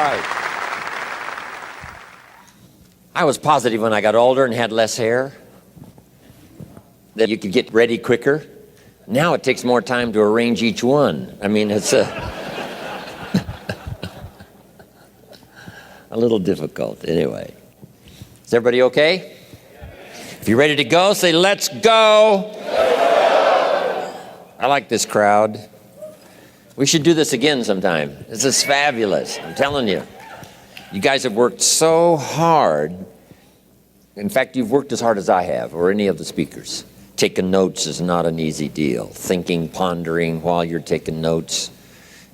right. I was positive when I got older and had less hair that you could get ready quicker. Now it takes more time to arrange each one. I mean, it's a little difficult. Anyway, is everybody okay? If you're ready to go, say, let's go. I like this crowd. We should do this again sometime. This is fabulous. I'm telling you. You guys have worked so hard. In fact, you've worked as hard as I have, or any of the speakers. Taking notes is not an easy deal. Thinking, pondering while you're taking notes,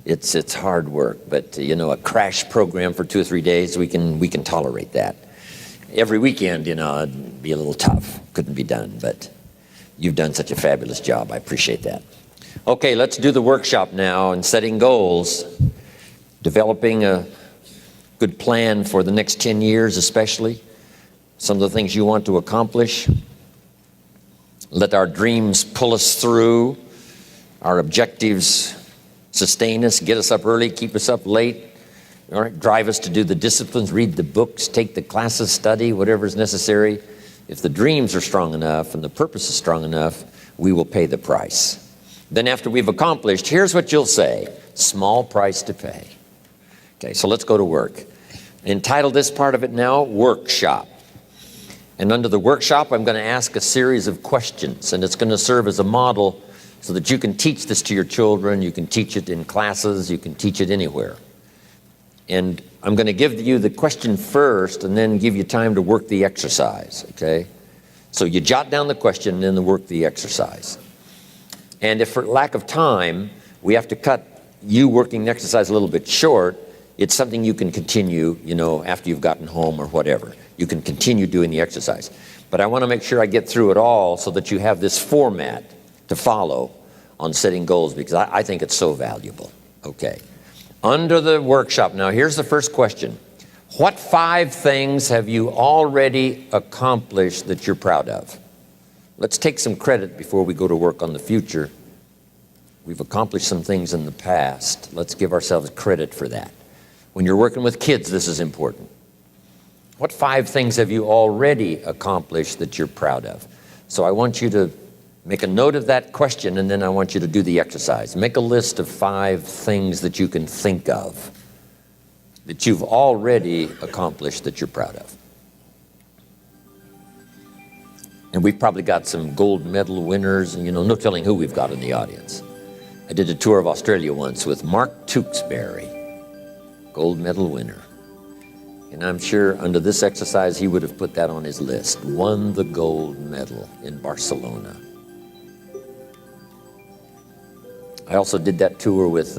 it's hard work. But you know, a crash program for 2 or 3 days, we can tolerate that. Every weekend, you know, it'd be a little tough. Couldn't be done, but you've done such a fabulous job. I appreciate that. Okay, let's do the workshop now and setting goals. Developing a good plan for the next 10 years especially. Some of the things you want to accomplish. Let our dreams pull us through. Our objectives sustain us, get us up early, keep us up late. All right, drive us to do the disciplines, read the books, take the classes, study, whatever is necessary. If the dreams are strong enough and the purpose is strong enough, we will pay the price. Then after we've accomplished, here's what you'll say: small price to pay. Okay, so let's go to work. Entitle this part of it now, Workshop. And under the workshop, I'm going to ask a series of questions, and it's going to serve as a model so that you can teach this to your children, you can teach it in classes, you can teach it anywhere. And I'm going to give you the question first and then give you time to work the exercise, okay? So you jot down the question and then work the exercise. And if for lack of time, we have to cut you working the exercise a little bit short, it's something you can continue, you know, after you've gotten home or whatever. You can continue doing the exercise. But I want to make sure I get through it all so that you have this format to follow on setting goals, because I think it's so valuable. Okay. Under the workshop, now here's the first question. What 5 things have you already accomplished that you're proud of? Let's take some credit before we go to work on the future. We've accomplished some things in the past. Let's give ourselves credit for that. When you're working with kids, this is important. What 5 things have you already accomplished that you're proud of? So I want you to make a note of that question, and then I want you to do the exercise. Make a list of 5 things that you can think of that you've already accomplished that you're proud of. And we've probably got some gold medal winners, and you know, no telling who we've got in the audience. I did a tour of Australia once with Mark Tewksbury, gold medal winner. And I'm sure under this exercise, he would have put that on his list. Won the gold medal in Barcelona. I also did that tour with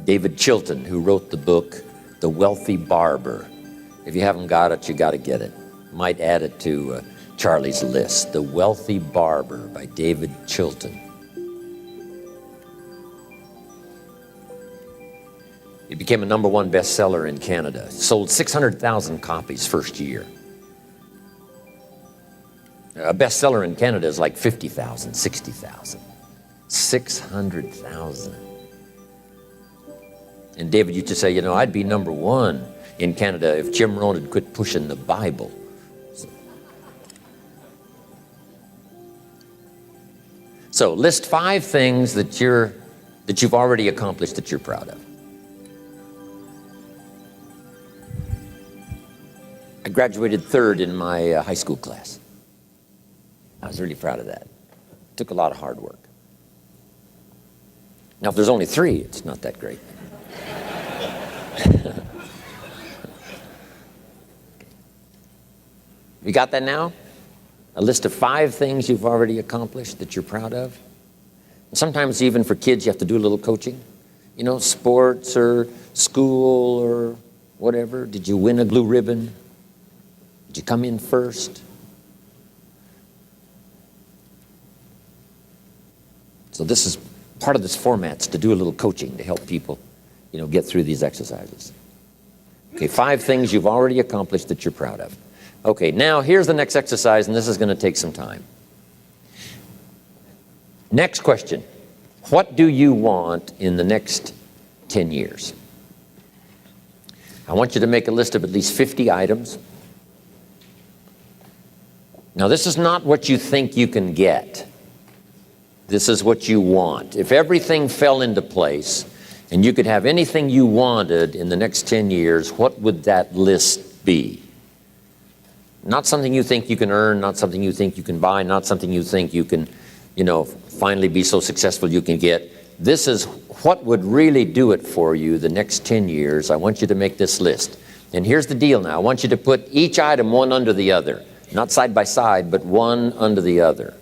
David Chilton, who wrote the book, The Wealthy Barber. If you haven't got it, you got to get it. Might add it to Charlie's list. The Wealthy Barber by David Chilton. It became a #1 bestseller in Canada. Sold 600,000 copies first year. A bestseller in Canada is like 50,000, 60,000. 600,000. And David used to say, you know, I'd be #1 in Canada if Jim Rohn had quit pushing the Bible. So list 5 things that you've already accomplished that you're proud of. I graduated 3rd in my high school class. I was really proud of that. It took a lot of hard work. Now, if there's only 3, it's not that great. You got that now? A list of 5 things you've already accomplished that you're proud of. And sometimes even for kids, you have to do a little coaching. You know, sports or school or whatever. Did you win a blue ribbon? Did you come in first? So this is part of this format's to do a little coaching to help people, you know, get through these exercises. Okay, 5 things you've already accomplished that you're proud of. Okay, now here's the next exercise, and this is going to take some time. Next question. What do you want in the next 10 years? I want you to make a list of at least 50 items. Now, this is not what you think you can get. This is what you want. If everything fell into place and you could have anything you wanted in the next 10 years, what would that list be? Not something you think you can earn, not something you think you can buy, not something you think you can, finally be so successful you can get. This is what would really do it for you the next 10 years. I want you to make this list. And here's the deal now. I want you to put each item one under the other. Not side by side, but one under the other.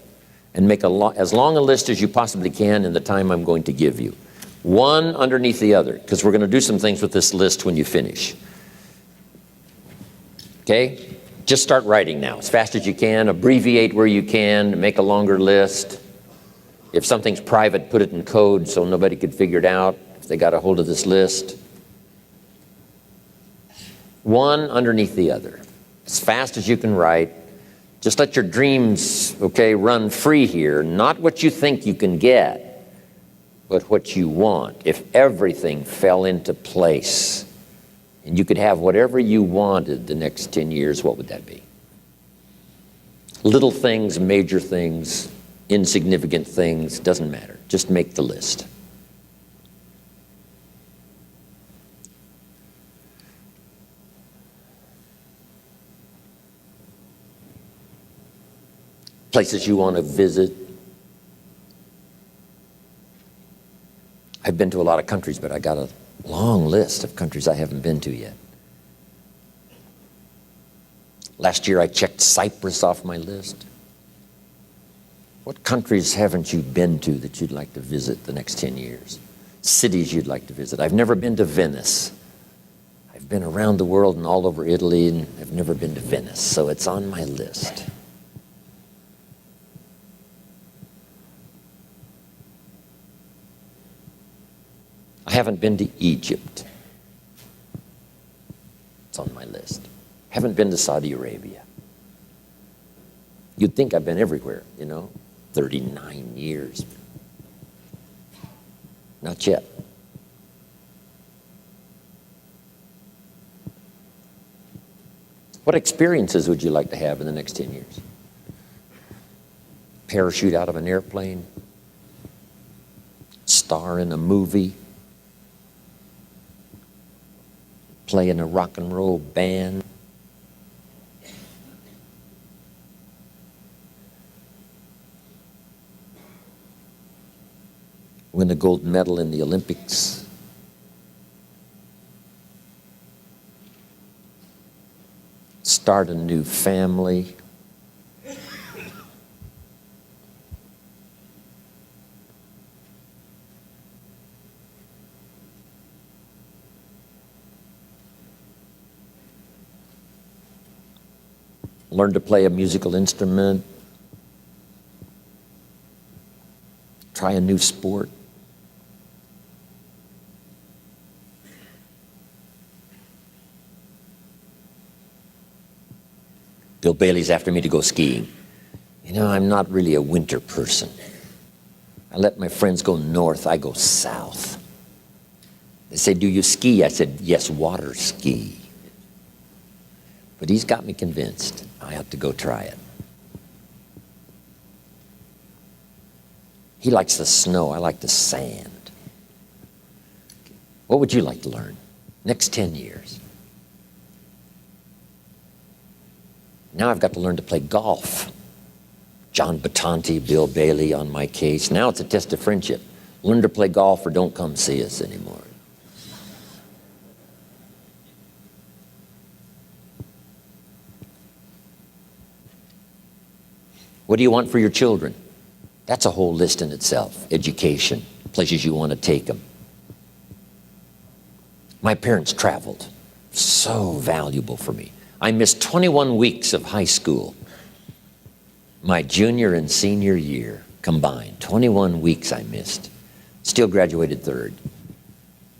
And make as long a list as you possibly can in the time I'm going to give you. One underneath the other, because we're going to do some things with this list when you finish. Okay? Just start writing now, as fast as you can. Abbreviate where you can. Make a longer list. If something's private, put it in code so nobody could figure it out if they got a hold of this list. One underneath the other. As fast as you can write. Just let your dreams, run free here. Not what you think you can get, but what you want. If everything fell into place and you could have whatever you wanted the next 10 years, what would that be? Little things, major things, insignificant things, doesn't matter. Just make the list. Places you want to visit. I've been to a lot of countries, but I got a long list of countries I haven't been to yet. Last year I checked Cyprus off my list. What countries haven't you been to that you'd like to visit the next 10 years? Cities you'd like to visit. I've never been to Venice. I've been around the world and all over Italy, and I've never been to Venice, so it's on my list. I haven't been to Egypt. It's on my list. Haven't been to Saudi Arabia. You'd think I've been everywhere, 39 years. Not yet. What experiences would you like to have in the next 10 years? Parachute out of an airplane? Star in a movie? Play in a rock and roll band? Win a gold medal in the Olympics? Start a new family? Learn to play a musical instrument? Try a new sport? Bill Bailey's after me to go skiing. I'm not really a winter person. I let my friends go north, I go south. They say, do you ski? I said, yes, water ski. But he's got me convinced I have to go try it. He likes the snow, I like the sand. What would you like to learn? Next 10 years. Now I've got to learn to play golf. John Battanti, Bill Bailey on my case. Now it's a test of friendship. Learn to play golf or don't come see us anymore. What do you want for your children? That's a whole list in itself. Education, places you want to take them. My parents traveled. So valuable for me. I missed 21 weeks of high school. My junior and senior year combined. 21 weeks I missed. Still graduated third.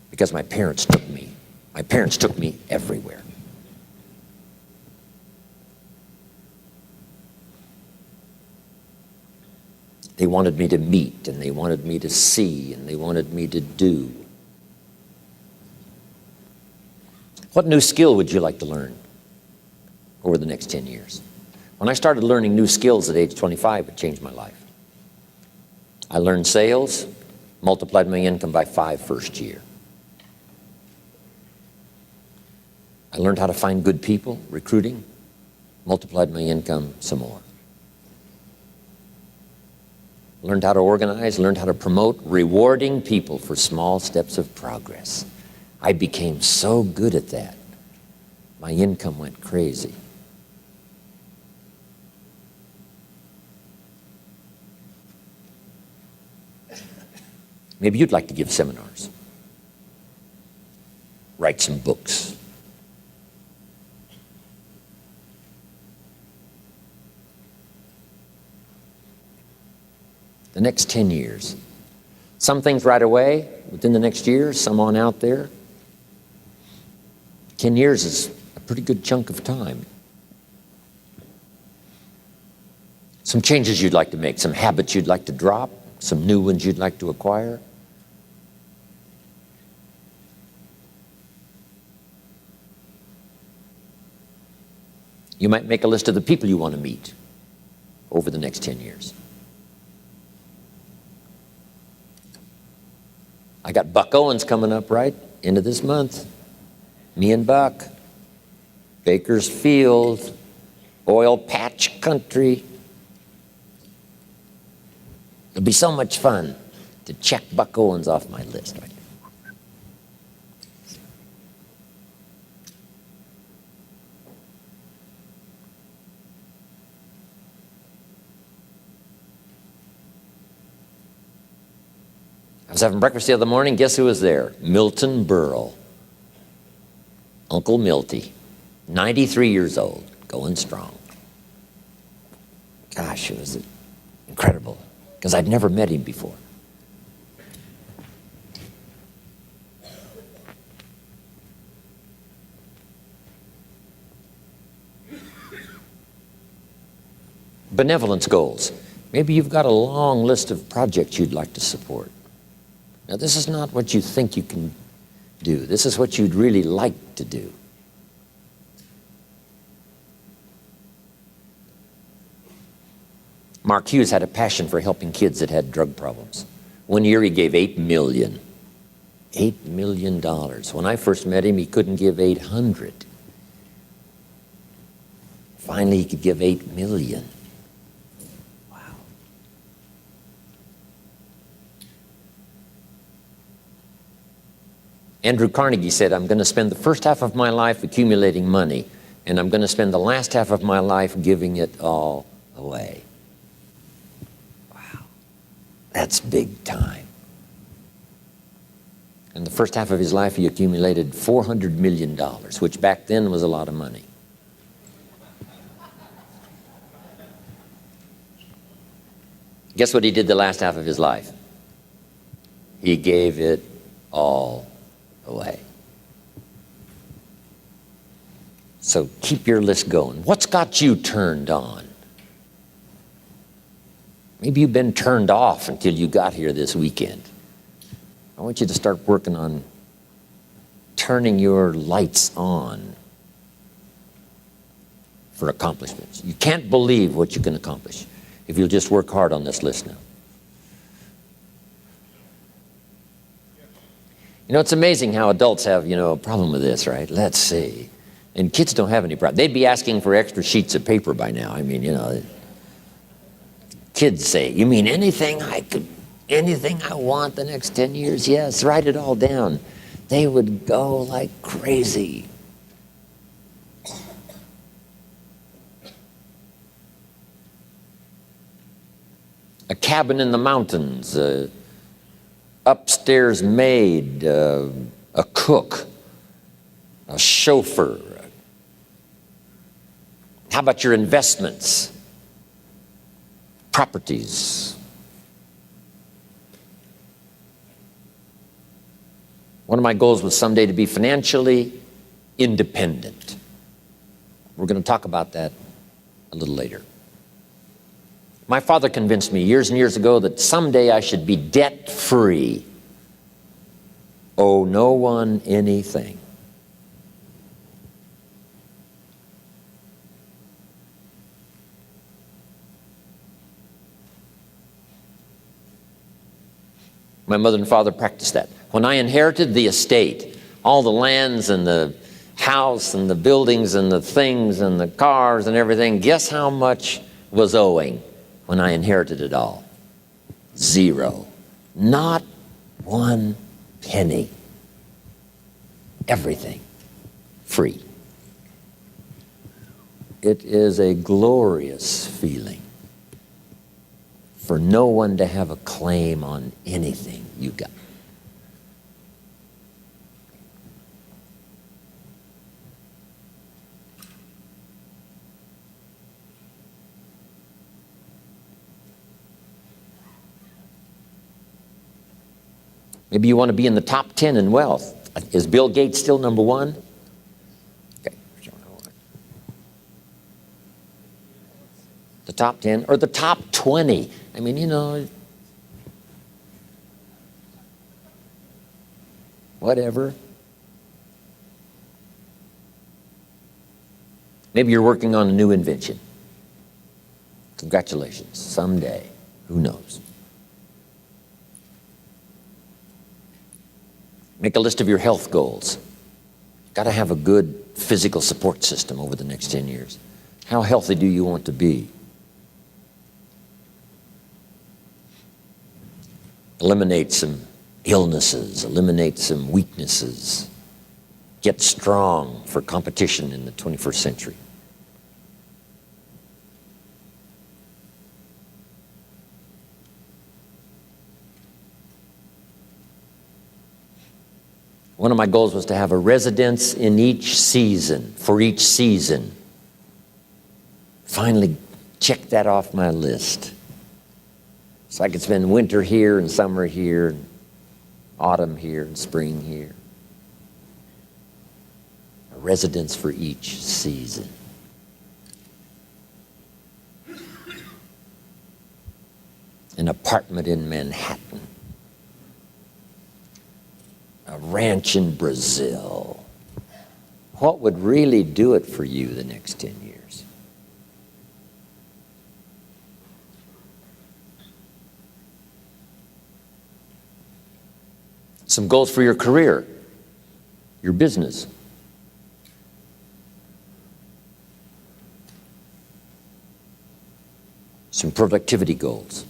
Because my parents took me. My parents took me everywhere. They wanted me to meet, and they wanted me to see, and they wanted me to do. What new skill would you like to learn over the next 10 years? When I started learning new skills at age 25, it changed my life. I learned sales, multiplied my income by 5 first year. I learned how to find good people, recruiting, multiplied my income some more. Learned how to organize, learned how to promote, rewarding people for small steps of progress. I became so good at that. My income went crazy. Maybe you'd like to give seminars, write some books. The next 10 years. Some things right away, within the next year, some on out there. 10 years is a pretty good chunk of time. Some changes you'd like to make, some habits you'd like to drop, some new ones you'd like to acquire. You might make a list of the people you want to meet over the next 10 years. I got Buck Owens coming up right into this month. Me and Buck. Bakersfield, oil patch country. It'll be so much fun to check Buck Owens off my list. Right? I was having breakfast the other morning. Guess who was there? Milton Berle. Uncle Milty. 93 years old. Going strong. Gosh, it was incredible. Because I'd never met him before. Benevolence goals. Maybe you've got a long list of projects you'd like to support. Now, this is not what you think you can do. This is what you'd really like to do. Mark Hughes had a passion for helping kids that had drug problems. One year he gave $8 million. $8 million. When I first met him, he couldn't give 800. Finally, he could give 8 million. Wow. Andrew Carnegie said, I'm going to spend the first half of my life accumulating money, and I'm going to spend the last half of my life giving it all away. Wow. That's big time. In the first half of his life, he accumulated $400 million, which back then was a lot of money. Guess what he did the last half of his life? He gave it all away. So keep your list going. What's got you turned on? Maybe you've been turned off until you got here this weekend. I want you to start working on turning your lights on for accomplishments. You can't believe what you can accomplish if you'll just work hard on this list now. You know, it's amazing how adults have, a problem with this, right? Let's see. And kids don't have any problem. They'd be asking for extra sheets of paper by now. I mean, kids say, you mean anything I want the next 10 years? Yes, write it all down. They would go like crazy. A cabin in the mountains, upstairs maid, a cook, a chauffeur. How about your investments, properties? One of my goals was someday to be financially independent. We're going to talk about that a little later. My father convinced me years and years ago that someday I should be debt-free. Owe no one anything. My mother and father practiced that. When I inherited the estate, all the lands and the house and the buildings and the things and the cars and everything, guess how much was owing when I inherited it all? 0. Not 1 penny. Everything free. It is a glorious feeling for no one to have a claim on anything you got. Maybe you want to be in the top 10 in wealth. Is Bill Gates still number 1? Okay. The top 10 or the top 20? I mean, you know, whatever. Maybe you're working on a new invention. Congratulations. Someday. Who knows? Make a list of your health goals. Got to have a good physical support system over the next 10 years. How healthy do you want to be? Eliminate some illnesses, eliminate some weaknesses. Get strong for competition in the 21st century. One of my goals was to have a residence in each season, for each season. Finally check that off my list. So I could spend winter here and summer here, and autumn here and spring here. A residence for each season. An apartment in Manhattan. A ranch in Brazil. What would really do it for you the next 10 years? Some goals for your career, your business. Some productivity goals.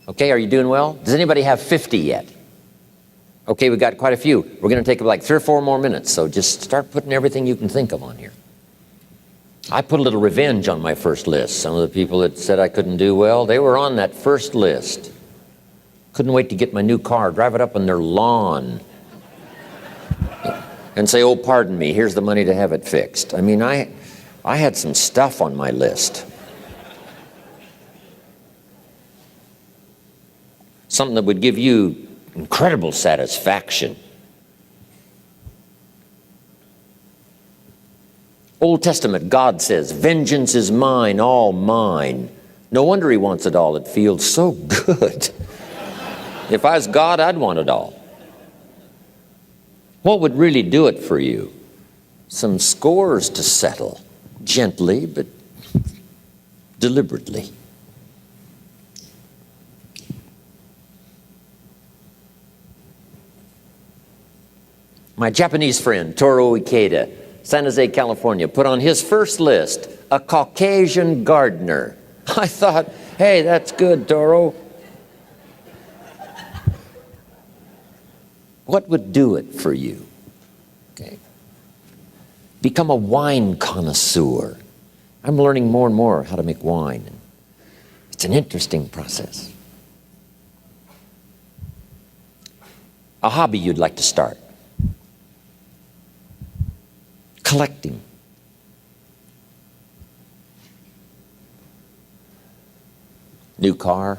Okay, are you doing well? Does anybody have 50 yet? Okay, we got quite a few. We're going to take like 3 or 4 more minutes, so just start putting everything you can think of on here. I put a little revenge on my first list. Some of the people that said I couldn't do well, they were on that first list. Couldn't wait to get my new car, drive it up on their lawn, and say, oh, pardon me, here's the money to have it fixed. I mean, I had some stuff on my list. Something that would give you incredible satisfaction. Old Testament, God says, vengeance is mine, all mine. No wonder he wants it all. It feels so good. If I was God, I'd want it all. What would really do it for you? Some scores to settle, gently but deliberately. My Japanese friend, Toru Ikeda, San Jose, California, put on his first list, a Caucasian gardener. I thought, hey, that's good, Toru. What would do it for you? Okay. Become a wine connoisseur. I'm learning more and more how to make wine. It's an interesting process. A hobby you'd like to start. Collecting. New car.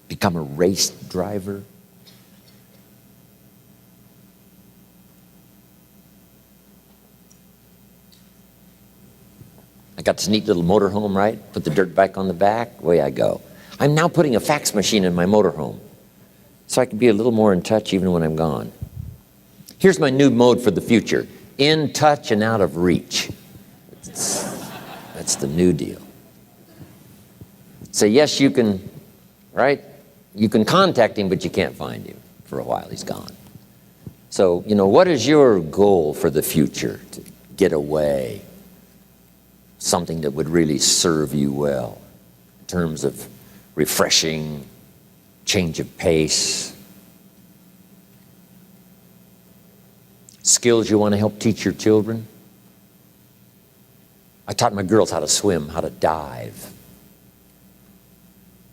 Become a race driver. I got this neat little motorhome, right? Put the dirt bike on the back, away I go. I'm now putting a fax machine in my motorhome so I can be a little more in touch even when I'm gone. Here's my new mode for the future. In touch and out of reach. That's the new deal. Say, yes, you can, right? You can contact him, but you can't find him for a while. He's gone. So, what is your goal for the future? To get away. Something that would really serve you well in terms of refreshing, change of pace. Skills you want to help teach your children. I taught my girls how to swim, how to dive.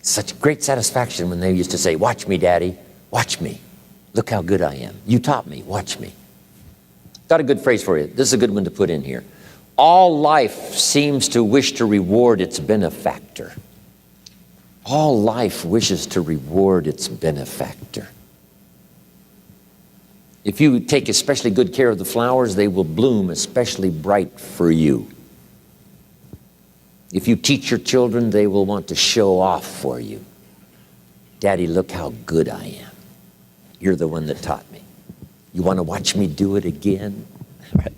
Such great satisfaction when they used to say, "Watch me, Daddy, watch me. Look how good I am. You taught me, watch me." Got a good phrase for you. This is a good one to put in here. All life seems to wish to reward its benefactor. All life wishes to reward its benefactor. If you take especially good care of the flowers, they will bloom especially bright for you. If you teach your children, they will want to show off for you. "Daddy, look how good I am. You're the one that taught me. You want to watch me do it again?" Right?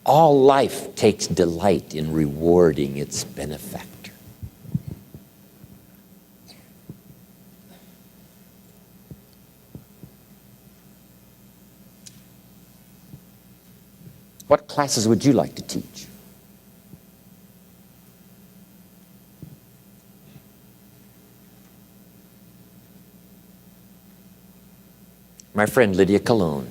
All life takes delight in rewarding its benefactor. What classes would you like to teach? My friend Lydia Cologne,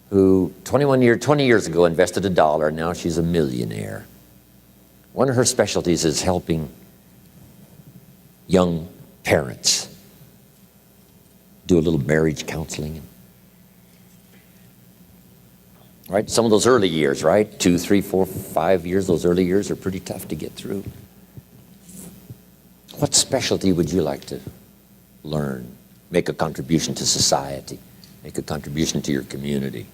who 20 years ago invested $1, and now she's a millionaire. One of her specialties is helping young parents do a little marriage counseling. Right? Some of those early years, right? 2, 3, 4, 5 years, those early years are pretty tough to get through. What specialty would you like to learn? Make a contribution to society. Make a contribution to your community.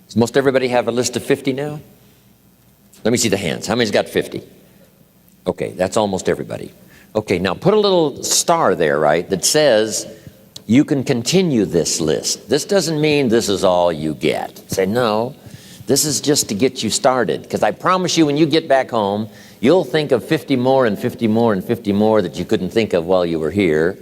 Does most everybody have a list of 50 now? Let me see the hands. How many's got 50? Okay, that's almost everybody. Okay, now put a little star there, right, that says you can continue this list. This doesn't mean this is all you get. Say, no, this is just to get you started. Because I promise you, when you get back home, you'll think of 50 more and 50 more and 50 more that you couldn't think of while you were here.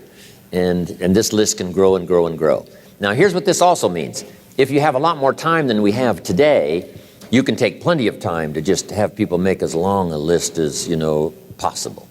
And this list can grow and grow and grow. Now, here's what this also means. If you have a lot more time than we have today, you can take plenty of time to just have people make as long a list as, possible.